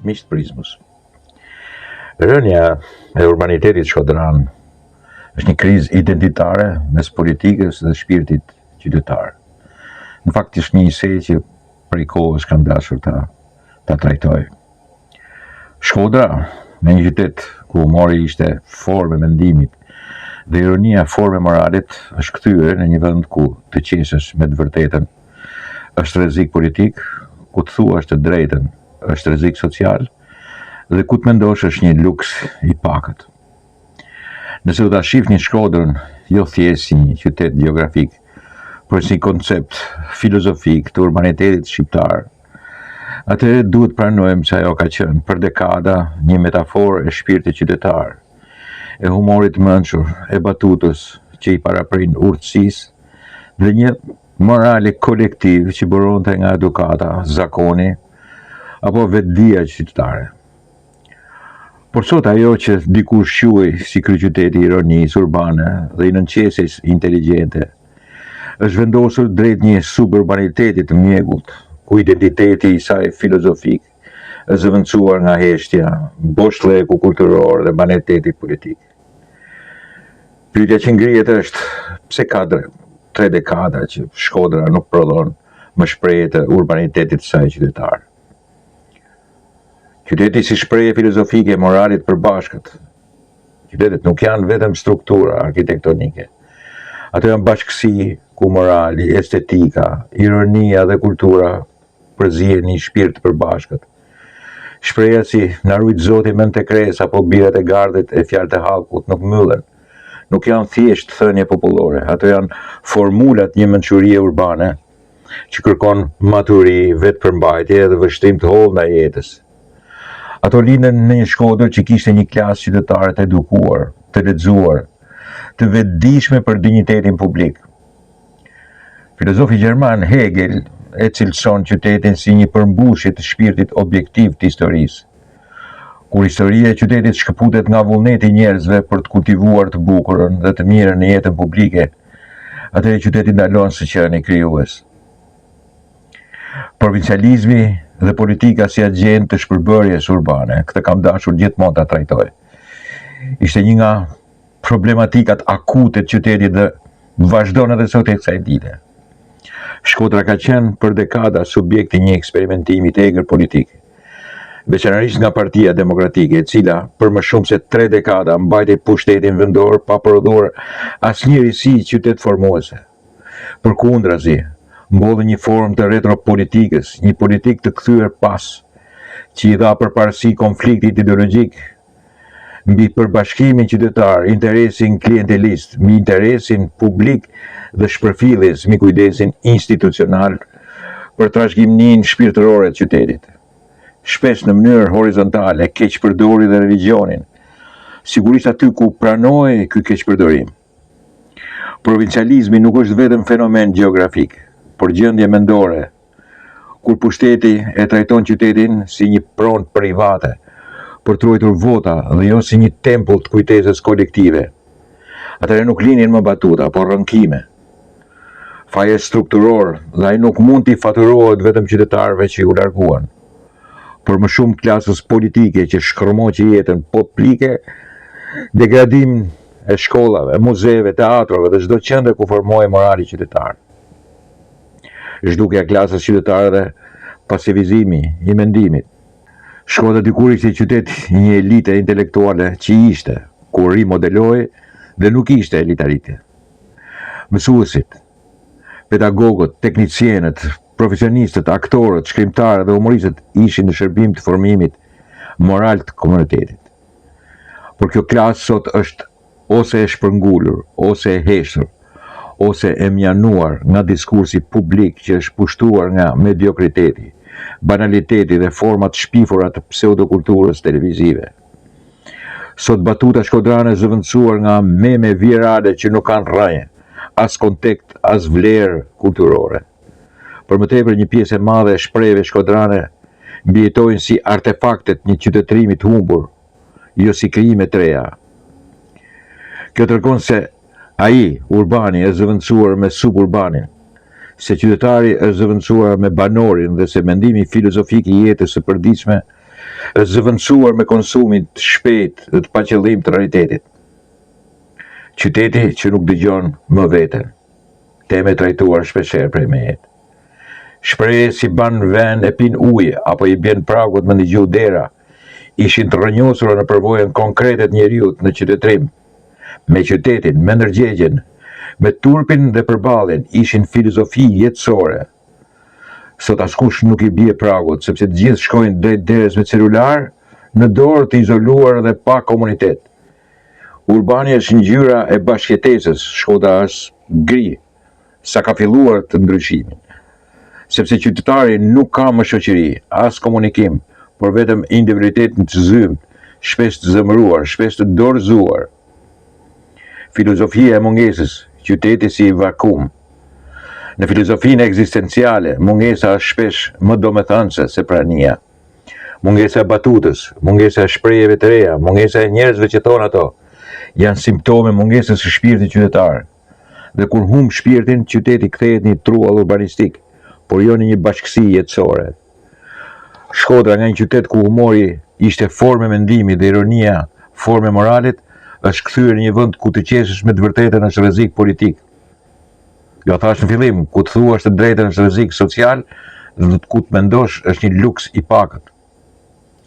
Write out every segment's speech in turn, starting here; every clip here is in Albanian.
miqtë Prizmës. Rënja e urbanitetit shkodran është një krizë identitare mes politikës dhe shpirtit qytetar. Në fakt është një ise që prej kohës kam dashur ta trajtoj. Shkodra, në një qytet ku humori ishte formë e mendimit dhe ironia formë e moralit, është kthyer në një vend ku të qesesh me të vërtetën është rrezik politik, ku të thuash të drejtën është rrezik social dhe ku të mendosh është një luks i pakët. Nëse do ta shihni Shkodrën jo thjesht si një qytet gjeografik, por si koncept filozofik të urbanitetit shqiptar, atëherë duhet pranojmë se ajo ka qenë për dekada një metaforë e shpirtit qytetar, e humorit mençur, e batutës që i paraprin urtësisë dhe një morali kolektiv që buronte nga edukata, zakoni apo vetdia qytetare. Por sot ajo që dikush quaj si kryeqyteti i ironisë urbane dhe i nënqeses inteligjente, është vendosur drejt një suburbaniteti të mjegullt, ku identiteti i saj filozofik është zëvendësuar nga heshtja, boshllëku kulturor dhe banaliteti politik. Pyetja që ngrihet është pse ka 3 dekada që Shkodra nuk prodhon më shprehje të urbanitetit të saj qytetar. Qyteti si shprehje filozofike e moralit përbashkët. Qytetet nuk janë vetëm struktura arkitektonike. Ato janë bashkësi ku morali, estetika, ironia dhe kultura përzihen një shpirt përbashkët. Shpreha si na rujt Zoti mend te kresa apo birat e gardit e fjalët e Hallkut nuk mbyllen. Nuk janë thjesht thënie popullore, ato janë formulat një mençurie urbane që kërkon maturi, vetëpërmbajtje dhe vështrim të hollë ndaj jetës. Ato lindën në një Shkodër që kishte një klasë qytetare të edukuar, të lexuar, të vetëdijshme për dinjitetin publik. Filozofi gjerman Hegel e cilëson qytetin si një përmbushje të shpirtit objektiv të historisë. Kur historia e qytetit shkëputet nga vullneti i njerëzve për të kultivuar të bukurën dhe të mirën në jetën publike, atëherë qyteti ndalon së qenë krijues. Provincializmi dhe politika si agent të shpërbërjes urbane, këtë kam dashur gjithmonë ta trajtoj. Ishte një nga problematikat akute të qytetit dhe vazhdon edhe sot e kësaj dite. Shkodra ka qenë për dekada subjekti një eksperimentimi të egër politik, veçanërisht nga Partia Demokratike, e cila për më shumë se 3 dekada mbajti pushtetin vendor pa prodhuar asnjë risi qytet formuese. Përkundrazi, mbolli një formë të retropolitikës, një politikë të kthyer pas, që i dha përparësi konfliktit ideologjik mbi përbashkimin qytetar, interesin klientelist, mbi interesin publik dhe shpërfilljes mbi kujdesin institucional për trashëgiminë shpirtërore të qytetit. Shpesh në mënyrë horizontale, keq përdori dhe religionin, sigurisht aty ku pranoi ky keqpërdorim. Provincializmi nuk është vetëm fenomen gjeografik, por gjendje mendore, kur pushteti e trajton qytetin si një pronë private për të ruajtur vota dhe jo si një tempull të kujtesës kolektive. Atëherë nuk linin më batuta, por rrënkime. Faje strukturor dhe ai nuk mund t'i faturohet vetëm qytetarëve që u larguan, por më shumë klasës politike që shkërmoqi jetën publike, degradim e shkollave, muzeve, teatrove dhe çdo qendër ku formohej morali qytetar. Zhdukja e klasës qytetare dhe pasivizimi i mendimit. Shkodra dikur ishte qytet një elite intelektuale që ishte, kur rimodeloi dhe nuk ishte elitarite. Mësuesit, pedagogët, teknicienët, profesionistët, aktorët, shkrimtarët dhe humoristët ishin në shërbim të formimit moral të komunitetit. Por kjo klasë sot është ose e shpërngulur, ose e heshtur, ose e mjanuar nga diskursi publik që është pushtuar nga mediokriteti, banaliteti dhe format shpifura të pseudokulturës televizive. Sot batuta shkodrane zëvendësuar nga meme virale që nuk kanë rrënje, as kontekst, as vlerë kulturore. Për më tepër një pjesë e madhe e shprehjeve shkodrane mbijetojnë si artefaktet një qytetërimi të humbur, jo si krijime të reja. Kjo tregon se ai, urbani, është zëvendësuar me suburbanin, se qytetari është zëvendësuar me banorin dhe se mendimi filozofik i jetës së përditshme është zëvendësuar me konsumin të shpejt dhe të paqëllim të realitetit. Qyteti që nuk dëgjon më veten. Teme trajtuar shpeshherë prej mejet. Shprehje si ban ven e pin ujë apo i bjen pragut me ndëgju dera ishin të rrënjosura në përvojën konkrete të njeriut në qytetrim. Me qytetin, me ndërgjegjen, me turpin dhe përballjen ishin filozofi jetësore. Sot askush nuk i bie pragut, sepse të gjithë shkojnë drejt deres me celular, në dorë të izoluar dhe pa komunitet. Urbani është ngjyra e bashkëjetesës, Shkodra është gri, sa ka filluar të ndryshimin. Sepse qytetari nuk ka më shoqëri, as komunikim, por vetëm individualitet në të zymt, shpesh të zemëruar, shpesh të dorëzuar. Filozofia e mungesës, qyteti si vakum. Në filozofinë ekzistenciale, mungesa është shpesh më domethënëse se prania. Mungesa e batutës, mungesa e shprehjeve të reja, mungesa e njerëzve që thonë ato, janë simptome mungesës së shpirtit qytetar. Dhe kur humb shpirtin, qyteti kthehet një truall urbanistik, por jo në një bashkësi jetësore. Shkodra, nga një qytet ku humori ishte formë e mendimit dhe ironia formë e moralit, është kthyer në një vend ku të qeshesh me të vërtetën është rrezik politik. Jo thash në fillim, ku të thuash të drejtën është rrezik social, dhe ku të mendosh është një luks i pakët.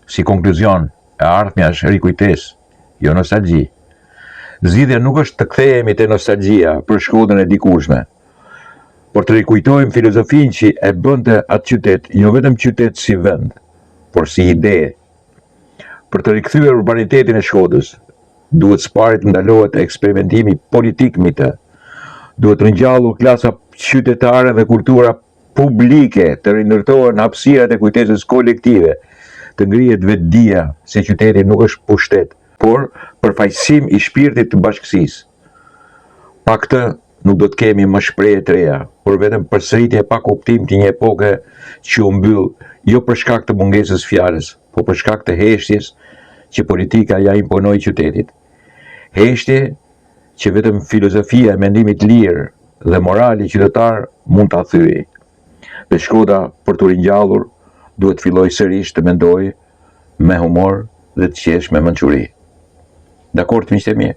Si konkluzion, e ardhmja është rikujtesë, jo nostalgji. Zgjidhja nuk është të kthehemi te nostalgjia për Shkodrën e dikushme, por të rikujtojmë filozofinë që e bënte atë qytet, jo vetëm qytet si vend, por si ide. Për të rikthyer urbanitetin e Shkodrës, duhet s'pari të ndalohet eksperimentimi politik mbi të. Duhet ringjallur klasa qytetare dhe kultura publike, të rindërtohen hapësirat e kujtesës kolektive, të ngrihet vetdia se qyteti nuk është pushtet, por përfaqësim i shpirtit të bashkësisë. Pa këtë nuk do të kemi më shprehje të reja, por vetëm përsëritje pa kuptim të një epoke që u mbyll jo për shkak të mungesës fjalës, por për shkak të heshtjes që politika ja imponoi qytetit. Heshtje që vetëm filozofia e mendimit lirë dhe morali qytetar mund ta thyejë. Dhe Shkodra, për të ringjallur, duhet filloj sërish të mendojë me humor dhe të qesh me mençuri. Dakord, miqtë e mi?